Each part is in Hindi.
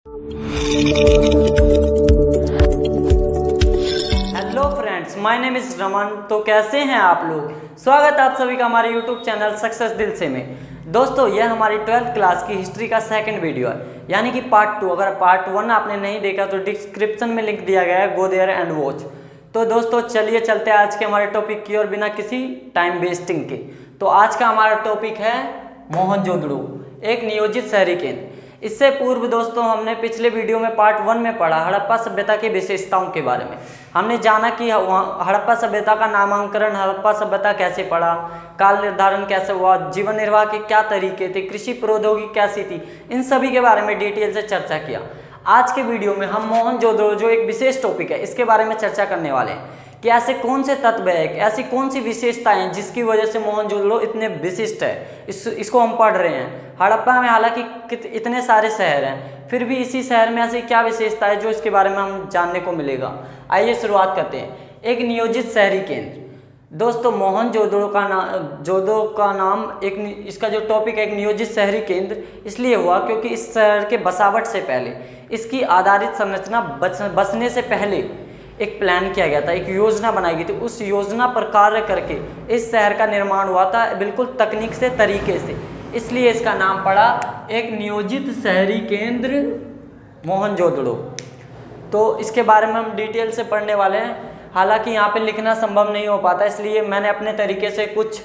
Hello friends, my name is Raman. तो कैसे हैं आप लोग? स्वागत है आप सभी का हमारे यूट्यूब चैनल सक्सेस दिल से में। दोस्तों, यह हमारी 12th क्लास की हिस्ट्री का सेकंड वीडियो है, यानी कि पार्ट 2। अगर पार्ट 1 आपने नहीं देखा तो डिस्क्रिप्शन में लिंक दिया गया है, गो देयर एंड वॉच। तो दोस्तों चलिए चलते हैं आज के हमारे टॉपिक की और बिना किसी टाइम वेस्टिंग के। तो आज का हमारा टॉपिक है मोहनजोदड़ो, एक नियोजित शहरी केंद्र। इससे पूर्व दोस्तों हमने पिछले वीडियो में पार्ट 1 में पढ़ा हड़प्पा सभ्यता की विशेषताओं के बारे में। हमने जाना कि हड़प्पा सभ्यता का नामांकन, हड़प्पा सभ्यता कैसे पड़ा, काल निर्धारण कैसे हुआ, जीवन निर्वाह के क्या तरीके थे, कृषि प्रौद्योगिकी कैसी थी, इन सभी के बारे में डिटेल से चर्चा किया। आज के वीडियो में हम मोहनजोदड़ो, जो एक विशेष टॉपिक है, इसके बारे में चर्चा करने वाले हैं कि ऐसे कौन से तत्व है, ऐसी कौन सी विशेषताएं हैं जिसकी वजह से मोहनजोदड़ो इतने विशिष्ट है। इसको हम पढ़ रहे हैं। हड़प्पा में हालांकि इतने सारे शहर हैं, फिर भी इसी शहर में ऐसी क्या विशेषता है जो इसके बारे में हम जानने को मिलेगा। आइए शुरुआत करते हैं। एक नियोजित शहरी केंद्र। दोस्तों, मोहनजोदड़ो का नाम इसका जो टॉपिक है, एक नियोजित शहरी केंद्र इसलिए हुआ क्योंकि इस शहर के बसावट से पहले, इसकी आधारित संरचना बसने से पहले एक प्लान किया गया था, एक योजना बनाई गई थी। उस योजना पर कार्य करके इस शहर का निर्माण हुआ था, बिल्कुल तकनीक से, तरीके से। इसलिए इसका नाम पड़ा एक नियोजित शहरी केंद्र मोहनजोदड़ो। तो इसके बारे में हम डिटेल से पढ़ने वाले हैं। हालांकि यहाँ पे लिखना संभव नहीं हो पाता, इसलिए मैंने अपने तरीके से कुछ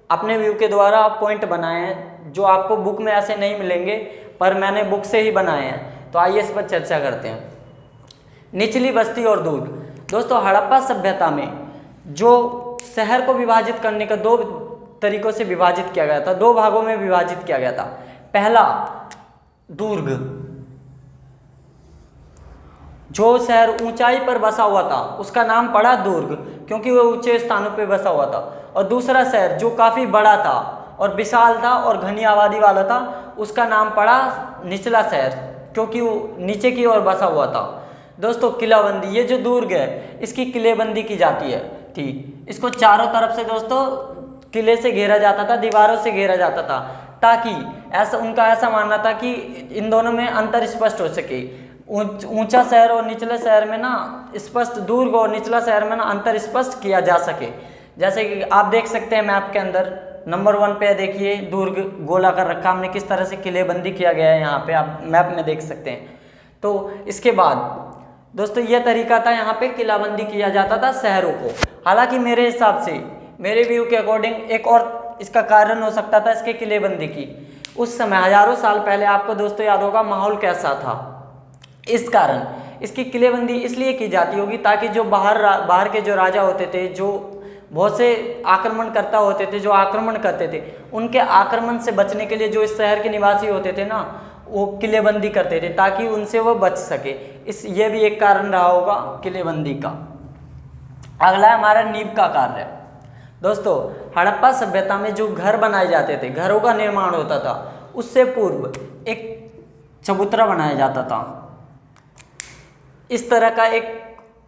अपने व्यू के द्वारा पॉइंट बनाए हैं जो आपको बुक में ऐसे नहीं मिलेंगे, पर मैंने बुक से ही बनाए हैं। तो आइए इस पर चर्चा करते हैं। निचली बस्ती और दुर्ग। दोस्तों, हड़प्पा सभ्यता में जो शहर को विभाजित करने का दो तरीकों से विभाजित किया गया था, दो भागों में विभाजित किया गया था। पहला, दुर्ग, जो शहर ऊंचाई पर बसा हुआ था उसका नाम पड़ा दुर्ग, क्योंकि वो ऊंचे स्थानों पर बसा हुआ था। और दूसरा शहर जो काफ़ी बड़ा था और विशाल था और घनी आबादी वाला था, उसका नाम पड़ा निचला शहर, क्योंकि वो नीचे की ओर बसा हुआ था। दोस्तों, किलाबंदी, ये जो दुर्ग है इसकी किलेबंदी की जाती है थी। इसको चारों तरफ से दोस्तों किले से घेरा जाता था, दीवारों से घेरा जाता था, ताकि उनका ऐसा मानना था कि इन दोनों में अंतर स्पष्ट हो सके। ऊंचा शहर और निचले शहर में ना स्पष्ट, दुर्ग और निचला शहर में ना अंतर स्पष्ट किया जा सके। जैसे कि आप देख सकते हैं मैप के अंदर, नंबर 1 पे देखिए दुर्ग गोला कर रखा हमने, किस तरह से किलेबंदी किया गया है, यहाँ पे आप मैप में देख सकते हैं। तो इसके बाद दोस्तों यह तरीका था, यहाँ पे किलाबंदी किया जाता था शहरों को। हालांकि मेरे हिसाब से, मेरे व्यू के अकॉर्डिंग, एक और इसका कारण हो सकता था इसके किलेबंदी की। उस समय हजारों साल पहले, आपको दोस्तों याद होगा माहौल कैसा था। इस कारण इसकी किलेबंदी इसलिए की जाती होगी ताकि जो बाहर के जो राजा होते थे, जो बहुत से आक्रमणकर्ता होते थे, जो आक्रमण करते थे, उनके आक्रमण से बचने के लिए जो इस शहर के निवासी होते थे ना, वो किलेबंदी करते थे ताकि उनसे वो बच सके। ये भी एक कारण रहा होगा किलेबंदी का। अगला है हमारा नींव का कार्य। दोस्तों, हड़प्पा सभ्यता में जो घर बनाए जाते थे, घरों का निर्माण होता था, उससे पूर्व एक चबूतरा बनाया जाता था। इस तरह का एक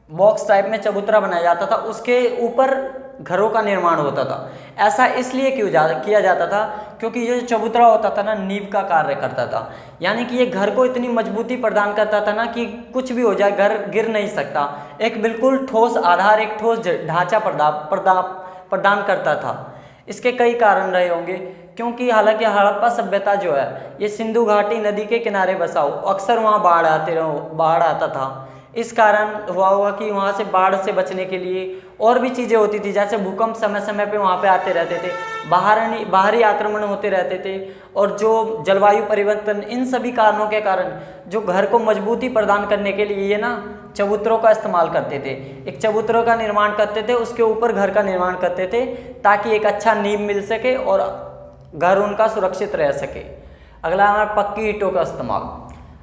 बॉक्स टाइप में चबूतरा बनाया जाता था, उसके ऊपर घरों का निर्माण होता था। ऐसा इसलिए किया जाता था क्योंकि ये चबूतरा होता था ना, नींव का कार्य करता था। यानी कि ये घर को इतनी मजबूती प्रदान करता था ना कि कुछ भी हो जाए घर गिर नहीं सकता। एक बिल्कुल ठोस आधार, एक ठोस ढांचा प्रदान करता था। इसके कई कारण रहे होंगे, क्योंकि हालांकि हड़प्पा सभ्यता जो है ये सिंधु घाटी नदी के किनारे बसा हो, अक्सर वहाँ बाढ़ आता था। इस कारण हुआ होगा कि वहाँ से बाढ़ से बचने के लिए और भी चीज़ें होती थी, जैसे भूकंप समय समय पे वहाँ पे आते रहते थे, बाहरी आक्रमण होते रहते थे, और जो जलवायु परिवर्तन, इन सभी कारणों के कारण जो घर को मजबूती प्रदान करने के लिए ये ना चबूतरों का इस्तेमाल करते थे। एक चबूतरों का निर्माण करते थे, उसके ऊपर घर का निर्माण करते थे ताकि एक अच्छा नींव मिल सके और घर उनका सुरक्षित रह सके। अगला हमारा पक्की ईंटों का इस्तेमाल।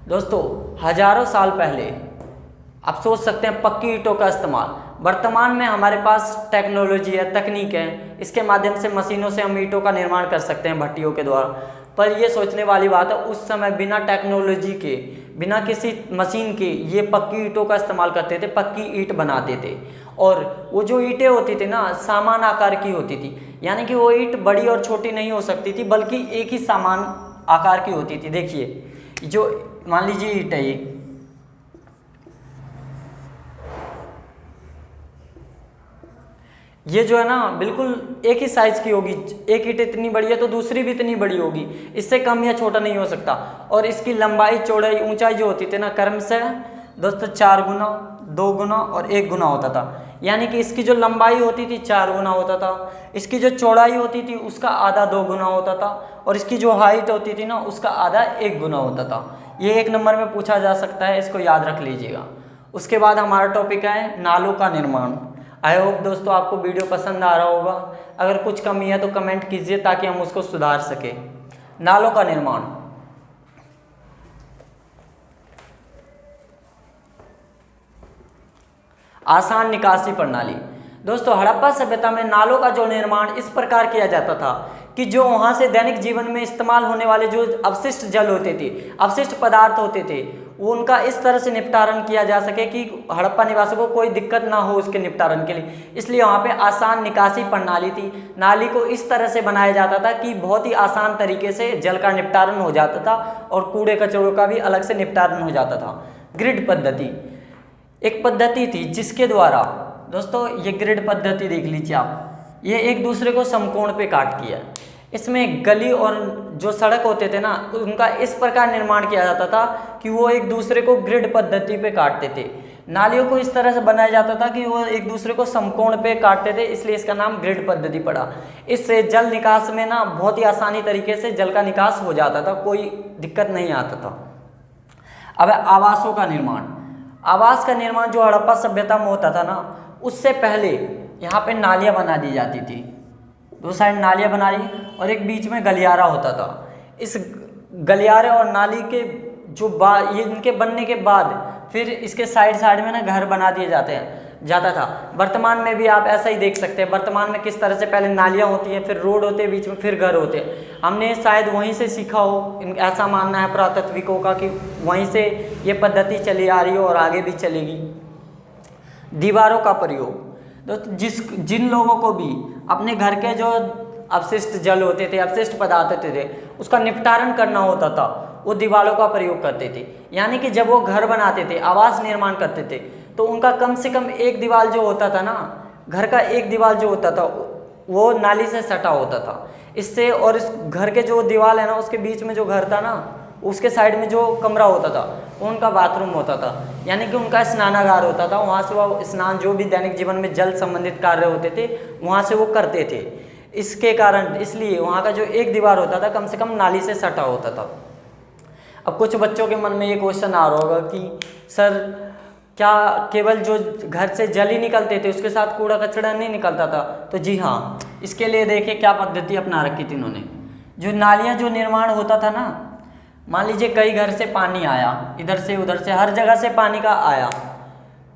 दोस्तों, हजारों साल पहले आप सोच सकते हैं पक्की ईंटों का इस्तेमाल। वर्तमान में हमारे पास टेक्नोलॉजी है, तकनीक है, इसके माध्यम से मशीनों से हम ईंटों का निर्माण कर सकते हैं भट्टियों के द्वारा। पर ये सोचने वाली बात है, उस समय बिना टेक्नोलॉजी के, बिना किसी मशीन के ये पक्की ईंटों का इस्तेमाल करते थे, पक्की ईंट बनाते थे। और वो जो ईंटें होती थी ना, समान आकार की होती थी, यानी कि वो ईंट बड़ी और छोटी नहीं हो सकती थी, बल्कि एक ही समान आकार की होती थी। देखिए जो मान लीजिए ईंट है ये जो है ना बिल्कुल एक ही साइज की होगी, एक ईंट इतनी बड़ी है तो दूसरी भी इतनी बड़ी होगी, इससे कम या छोटा नहीं हो सकता। और इसकी लंबाई चौड़ाई ऊंचाई जो होती थी ना क्रमशः दोस्तों 4 गुना, 2 गुना और 1 गुना होता था। यानी कि इसकी जो लंबाई होती थी 4 गुना होता था, इसकी जो चौड़ाई होती थी उसका आधा 2 गुना होता था, और इसकी जो हाइट होती थी ना उसका आधा 1 गुना होता था। ये 1 नंबर में पूछा जा सकता है, इसको याद रख लीजिएगा। उसके बाद हमारा टॉपिक है नालों का निर्माण। आई होप दोस्तों आपको वीडियो पसंद आ रहा होगा। अगर कुछ कमी है तो कमेंट कीजिए ताकि हम उसको सुधार सकें। नालों का निर्माण, आसान निकासी प्रणाली। दोस्तों हड़प्पा सभ्यता में नालों का जो निर्माण इस प्रकार किया जाता था कि जो वहाँ से दैनिक जीवन में इस्तेमाल होने वाले जो अवशिष्ट जल होते थे, अवशिष्ट पदार्थ होते थे, वो उनका इस तरह से निपटारण किया जा सके कि हड़प्पा निवासियों को कोई दिक्कत ना हो उसके निपटारण के लिए। इसलिए वहाँ पे आसान निकासी प्रणाली थी। नाली को इस तरह से बनाया जाता था कि बहुत ही आसान तरीके से जल का निपटारण हो जाता था और कूड़े कचरों का भी अलग से निपटारण हो जाता था। ग्रिड पद्धति एक पद्धति थी जिसके द्वारा, दोस्तों ये ग्रिड पद्धति देख लीजिए आप, ये एक दूसरे को समकोण पे काट किया। इसमें गली और जो सड़क होते थे ना उनका इस प्रकार निर्माण किया जाता था कि वो एक दूसरे को ग्रिड पद्धति पे काटते थे। नालियों को इस तरह से बनाया जाता था कि वो एक दूसरे को समकोण पे काटते थे, इसलिए इसका नाम ग्रिड पद्धति पड़ा। इससे जल निकास में ना बहुत ही आसानी तरीके से जल का निकास हो जाता था, कोई दिक्कत नहीं आता था। अब आवासों का निर्माण, आवास का निर्माण जो हड़प्पा सभ्यता में होता था ना उससे पहले यहाँ पे नालियाँ बना दी जाती थी, 2 साइड नालियाँ बना दी और एक बीच में गलियारा होता था। इस गलियारे और नाली के जो ये इनके बनने के बाद फिर इसके साइड साइड में ना घर बना दिए जाता था। वर्तमान में भी आप ऐसा ही देख सकते हैं। वर्तमान में किस तरह से पहले नालियाँ होती हैं, फिर रोड होते हैं, बीच में फिर घर होते हैं। हमने शायद वहीं से सीखा हो, ऐसा मानना है पुरातत्विकों का कि वहीं से ये पद्धति चली आ रही हो और आगे भी चलेगी। दीवारों का प्रयोग, दोस्तों जिन लोगों को भी अपने घर के जो अवशिष्ट जल होते थे, अवशिष्ट पदार्थ होते थे, उसका निपटारण करना होता था, वो दीवारों का प्रयोग करते थे। यानी कि जब वो घर बनाते थे, आवास निर्माण करते थे, तो उनका कम से कम एक दीवार जो होता था ना, घर का एक दीवार जो होता था वो नाली से सटा होता था। इससे और इस घर के जो दीवार है ना उसके बीच में जो घर था ना उसके साइड में जो कमरा होता था वो उनका बाथरूम होता था, यानी कि उनका स्नानागार होता था। वहाँ से वो स्नान, जो भी दैनिक जीवन में जल संबंधित कार्य होते थे वहाँ से वो करते थे। इसके कारण इसलिए वहाँ का जो एक दीवार होता था कम से कम नाली से सटा होता था। अब कुछ बच्चों के मन में ये क्वेश्चन आ रहा होगा कि सर क्या केवल जो घर से जल ही निकलते थे उसके साथ कूड़ा कचरा नहीं निकलता था? तो जी हाँ, इसके लिए देखिए क्या पद्धति अपना रखी थी इन्होंने। जो नालियाँ जो निर्माण होता था ना, मान लीजिए कई घर से पानी आया, इधर से उधर से हर जगह से पानी का आया,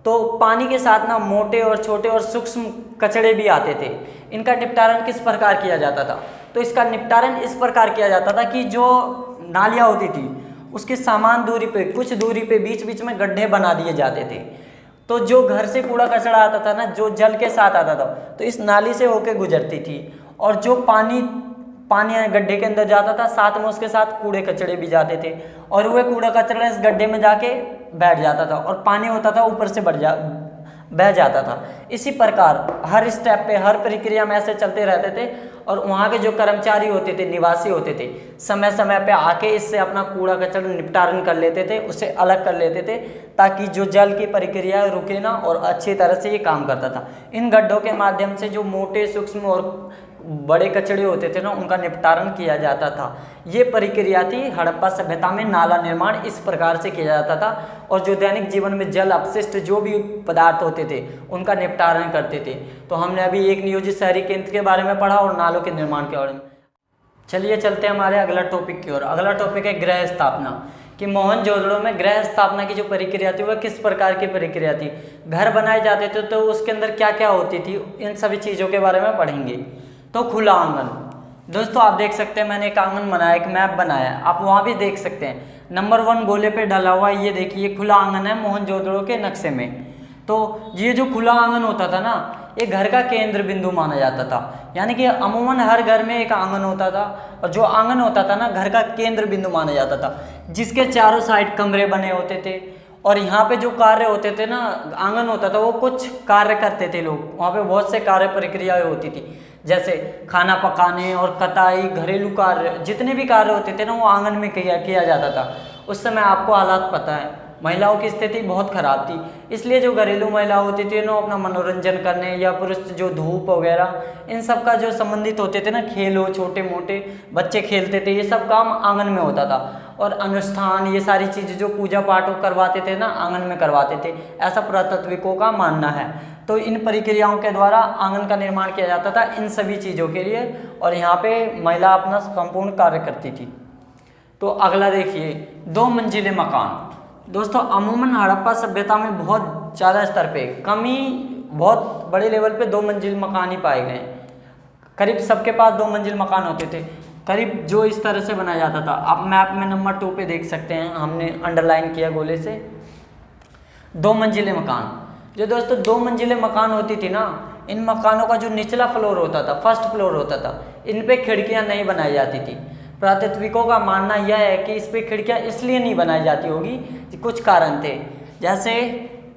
तो पानी के साथ ना मोटे और छोटे और सूक्ष्म कचड़े भी आते थे। इनका निपटारण किस प्रकार किया जाता था? तो इसका निपटारण इस प्रकार किया जाता था कि जो नालियाँ होती थी उसके समान दूरी पे, कुछ दूरी पे बीच बीच में गड्ढे बना दिए जाते थे। तो जो घर से कूड़ा कचरा आता था ना, जो जल के साथ आता था, तो इस नाली से होके गुजरती थी, और जो पानी गड्ढे के अंदर जाता था साथ में उसके साथ कूड़े कचड़े भी जाते थे, और वह कूड़ा कचरा इस गड्ढे में जाके बैठ जाता था और पानी होता था ऊपर से बह जाता था। इसी प्रकार हर स्टेप पे, हर प्रक्रिया में ऐसे चलते रहते थे, और वहाँ के जो कर्मचारी होते थे, निवासी होते थे, समय समय पे आके इससे अपना कूड़ा कचरा निपटारण कर लेते थे, उसे अलग कर लेते थे, ताकि जो जल की प्रक्रिया रुके ना और अच्छी तरह से ये काम करता था। इन गड्ढों के माध्यम से जो मोटे, सूक्ष्म और बड़े कचड़े होते थे ना उनका निपटारण किया जाता था। ये प्रक्रिया थी हड़प्पा सभ्यता में। नाला निर्माण इस प्रकार से किया जाता था, और जो दैनिक जीवन में जल अपशिष्ट जो भी पदार्थ होते थे उनका निपटारण करते थे। तो हमने अभी एक नियोजित शहरी केंद्र के बारे में पढ़ा और नालों के निर्माण के बारे में। चलिए चलते हैं हमारे अगला टॉपिक की ओर। अगला टॉपिक है गृह स्थापना, कि मोहनजोदड़ो में गृह स्थापना की जो प्रक्रिया थी वह किस प्रकार की प्रक्रिया थी। घर बनाए जाते थे तो उसके अंदर क्या क्या होती थी, इन सभी चीज़ों के बारे में पढ़ेंगे। तो खुला आंगन, दोस्तों आप देख सकते हैं मैंने एक आंगन बनाया, एक मैप बनाया है, आप वहाँ भी देख सकते हैं। नंबर 1 गोले पे डला हुआ ये देखिए खुला आंगन है मोहनजोदड़ो के नक्शे में। तो ये जो खुला आंगन होता था ना, ये घर का केंद्र बिंदु माना जाता था, यानी कि अमूमन हर घर में एक आंगन होता था, और जो आंगन होता था ना घर का केंद्र बिंदु माना जाता था, जिसके चारों साइड कमरे बने होते थे। और यहाँ पे जो कार्य होते थे ना, आंगन होता था वो कुछ कार्य करते थे लोग, वहाँ पे बहुत से कार्य प्रक्रियाएं होती थी, जैसे खाना पकाने और कटाई, घरेलू कार्य, जितने भी कार्य होते थे ना वो आंगन में किया जाता था। उस समय आपको हालात पता है, महिलाओं की स्थिति बहुत खराब थी, इसलिए जो घरेलू महिला होती थी ना अपना मनोरंजन करने, या पुरुष जो धूप वगैरह इन सब का जो संबंधित होते थे ना, खेल हो, छोटे मोटे बच्चे खेलते थे, ये सब काम आंगन में होता था। और अनुष्ठान, ये सारी चीज़ें जो पूजा पाठ करवाते थे ना आंगन में करवाते थे, ऐसा पुरातात्विकों का मानना है। तो इन प्रक्रियाओं के द्वारा आंगन का निर्माण किया जाता था इन सभी चीज़ों के लिए, और यहाँ पे महिला अपना संपूर्ण कार्य करती थी। तो अगला देखिए, 2 मंजिले मकान। दोस्तों अमूमन हड़प्पा सभ्यता में बहुत ज़्यादा स्तर पे कमी, बहुत बड़े लेवल पे 2 मंजिल मकान ही पाए गए। करीब सबके पास 2 मंजिल मकान होते थे, करीब जो इस तरह से बनाया जाता था। आप मैप में नंबर 2 पे देख सकते हैं, हमने अंडरलाइन किया गोले से। 2 मंजिले मकान, जो दोस्तों 2 मंजिले मकान होती थी ना, इन मकानों का जो निचला फ्लोर होता था, फर्स्ट फ्लोर होता था, इन पे खिड़कियां नहीं बनाई जाती थी। पुरातात्विकों का मानना यह है कि इस पे खिड़कियां इसलिए नहीं बनाई जाती होगी, कुछ कारण थे। जैसे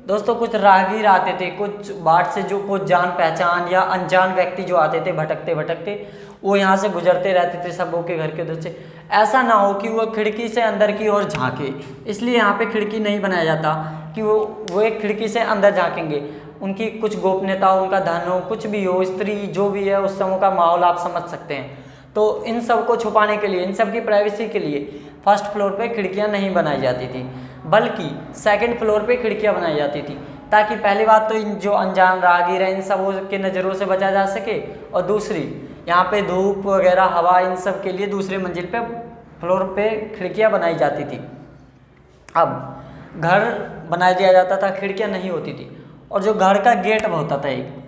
दोस्तों कुछ राहगीर आते थे, कुछ बाट से जो कुछ जान पहचान या अनजान व्यक्ति जो आते थे भटकते भटकते, वो यहाँ से गुजरते रहते थे सबों के घर के उधर से, ऐसा ना हो कि वो खिड़की से अंदर की ओर झांके, इसलिए यहाँ पे खिड़की नहीं बनाया जाता कि वो एक खिड़की से अंदर झांकेंगे। उनकी कुछ गोपनीयता हो, उनका धन हो, कुछ भी हो, स्त्री जो भी है, उस समय का माहौल आप समझ सकते हैं। तो इन सब को छुपाने के लिए, इन सब की प्राइवेसी के लिए फर्स्ट फ्लोर पे खिड़कियां नहीं बनाई जाती थी, बल्कि सेकंड फ्लोर पे खिड़कियां बनाई जाती थी, ताकि पहली बात तो इन जो अनजान राहगीर हैं इन सब के नज़रों से बचा जा सके, और दूसरी यहाँ पे धूप वगैरह हवा इन सब के लिए दूसरे मंजिल पे फ्लोर पे खिड़कियाँ बनाई जाती थी। अब घर बना दिया जाता था, खिड़कियाँ नहीं होती थी, और जो घर का गेट होता था एक,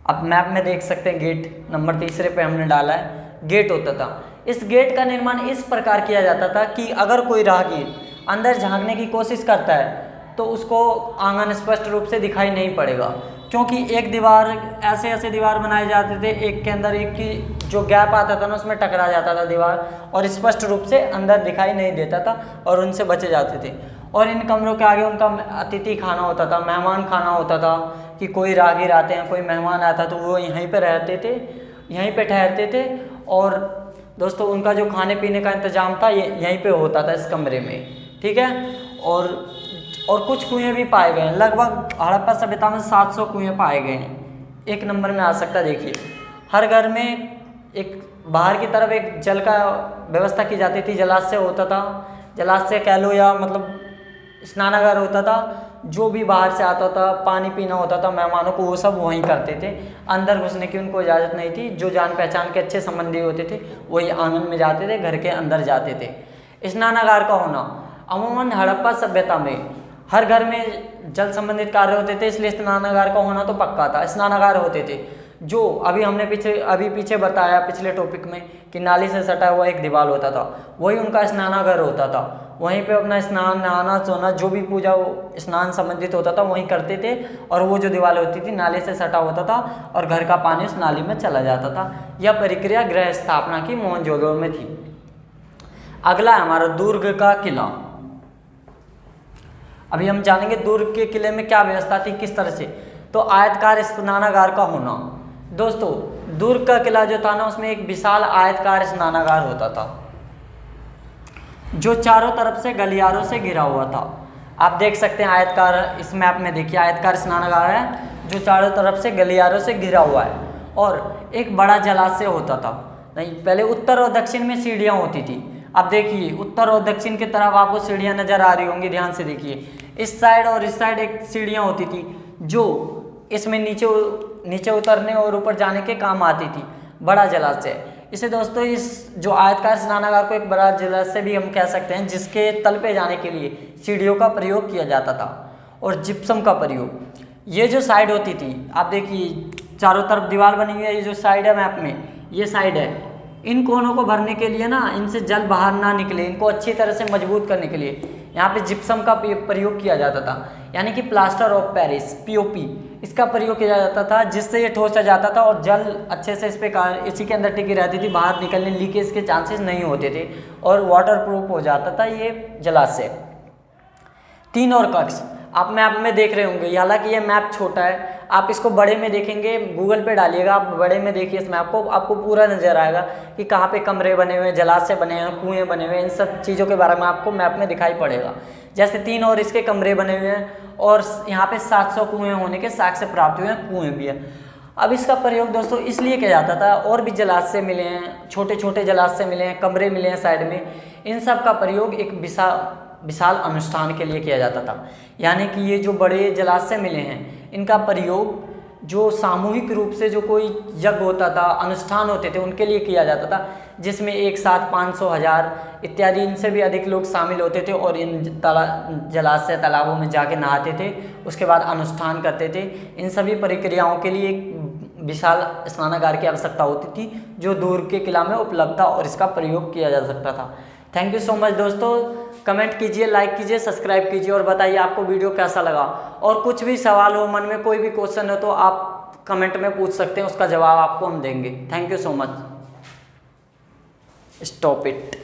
आप मैप में देख सकते हैं, गेट नंबर 3 पे हमने डाला है, गेट होता था। इस गेट का निर्माण इस प्रकार किया जाता था कि अगर कोई राहगीर अंदर झांकने की कोशिश करता है तो उसको आंगन स्पष्ट रूप से दिखाई नहीं पड़ेगा, क्योंकि एक दीवार, ऐसे दीवार बनाए जाते थे, एक के अंदर एक की जो गैप आता था ना उसमें टकरा जाता था दीवार, और स्पष्ट रूप से अंदर दिखाई नहीं देता था, और उनसे बचे जाते थे। और इन कमरों के आगे उनका अतिथि खाना होता था, मेहमान खाना होता था, कि कोई राहगीर आते हैं, कोई मेहमान आता तो वो यहीं पे रहते थे, यहीं पे ठहरते थे, और दोस्तों उनका जो खाने पीने का इंतजाम था ये यहीं पे होता था इस कमरे में, ठीक है। और कुछ कुएं भी पाए गए हैं, लगभग हड़प्पा सभ्यता में 700 कुएं पाए गए हैं। एक नंबर में आ सकता है, देखिए हर घर में एक बाहर की तरफ एक जल का व्यवस्था की जाती थी, जलाशय होता था, जलाशय कह लो या मतलब स्नानागार होता था। जो भी बाहर से आता था, पानी पीना होता था मेहमानों को, वो सब वहीं करते थे, अंदर घुसने की उनको इजाज़त नहीं थी। जो जान पहचान के अच्छे संबंधी होते थे वही आंगन में जाते थे, घर के अंदर जाते थे। स्नानागार का होना, अमूमन हड़प्पा सभ्यता में हर घर में जल संबंधित कार्य होते थे, इसलिए स्नानागार का होना तो पक्का था। स्नानागार होते थे जो अभी पीछे बताया पिछले टॉपिक में कि नाली से सटा हुआ एक दीवार होता था, वही उनका स्नानागार होता था। वहीं पे अपना स्नान, नहाना, सोना, जो भी पूजा स्नान संबंधित होता था वहीं करते थे, और वो जो दीवार होती थी नाली से सटा होता था, और घर का पानी उस नाली में चला जाता था। यह प्रक्रिया गृह स्थापना की मोहनजोदड़ो में थी। अगला है हमारा दुर्ग का किला। अभी हम जानेंगे दुर्ग के किले में क्या व्यवस्था थी, किस तरह से। तो आयतकार स्नानागार का होना, दोस्तों दुर्ग का किला जो था ना उसमें एक विशाल आयतकार स्नानागार होता था, जो चारों तरफ से गलियारों से घिरा हुआ था। आप देख सकते हैं आयतकार, इस मैप में देखिए आयतकार स्नानागार है जो चारों तरफ से गलियारों से घिरा हुआ है, और एक बड़ा जलाशय होता था। नहीं, पहले उत्तर और दक्षिण में सीढ़ियाँ होती थी। अब देखिए उत्तर और दक्षिण की तरफ आपको सीढ़ियाँ नजर आ रही होंगी, ध्यान से देखिए, इस साइड और इस साइड एक सीढ़ियाँ होती थी जो इसमें नीचे उतरने और ऊपर जाने के काम आती थी। बड़ा जलाशय, इसे दोस्तों इस जो आयतकार स्नानागार को एक बड़ा जलाशय भी हम कह सकते हैं, जिसके तल पे जाने के लिए सीढ़ियों का प्रयोग किया जाता था और जिप्सम का प्रयोग। ये जो साइड होती थी, आप देखिए चारों तरफ दीवार बनी हुई है, ये जो साइड है मैप में, ये साइड है, इन कोनों को भरने के लिए ना, इनसे जल बाहर ना निकले, इनको अच्छी तरह से मजबूत करने के लिए यहाँ पे जिप्सम का प्रयोग किया जाता था। यानी कि प्लास्टर ऑफ पेरिस पीओपी, इसका प्रयोग किया जाता था, जिससे ये ठोस हो जाता था और जल अच्छे से इसी के अंदर टिकी रहती थी, बाहर निकलने लीकेज के चांसेस नहीं होते थे और वाटरप्रूफ हो जाता था ये जलाशय। 3 और कक्ष आप मैप में देख रहे होंगे, हालांकि ये मैप छोटा है, आप इसको बड़े में देखेंगे, गूगल पे डालिएगा आप, बड़े में देखिए इस मैप को, आपको पूरा नजर आएगा कि कहाँ पे कमरे बने हुए हैं, जलाशय बने हैं, कुएं बने हुए हैं, इन सब चीज़ों के बारे में आपको मैप में दिखाई पड़ेगा। जैसे 3 और इसके कमरे बने हुए हैं और यहाँ पे 700 कुएं होने के साक्ष्य प्राप्त हुए हैं, कुएं भी है। अब इसका प्रयोग दोस्तों इसलिए किया जाता था, और भी जलाशय मिले हैं, छोटे छोटे जलाशय मिले हैं, कमरे मिले हैं साइड में, इन सब का प्रयोग एक विशाल अनुष्ठान के लिए किया जाता था। यानी कि ये जो बड़े जलाशय मिले हैं, इनका प्रयोग जो सामूहिक रूप से जो कोई यज्ञ होता था, अनुष्ठान होते थे, उनके लिए किया जाता था, जिसमें एक साथ 500, 1000 इत्यादि इनसे भी अधिक लोग शामिल होते थे और इन जलाशय तालाबों में जाके नहाते थे, उसके बाद अनुष्ठान करते थे। इन सभी प्रक्रियाओं के लिए एक विशाल स्नानागार की आवश्यकता होती थी, जो दूर के किला में उपलब्ध था और इसका प्रयोग किया जा सकता था। थैंक यू सो मच दोस्तों, कमेंट कीजिए, लाइक कीजिए, सब्सक्राइब कीजिए और बताइए आपको वीडियो कैसा लगा। और कुछ भी सवाल हो, मन में कोई भी क्वेश्चन हो तो आप कमेंट में पूछ सकते हैं, उसका जवाब आपको हम देंगे। Thank you so much. Stop it.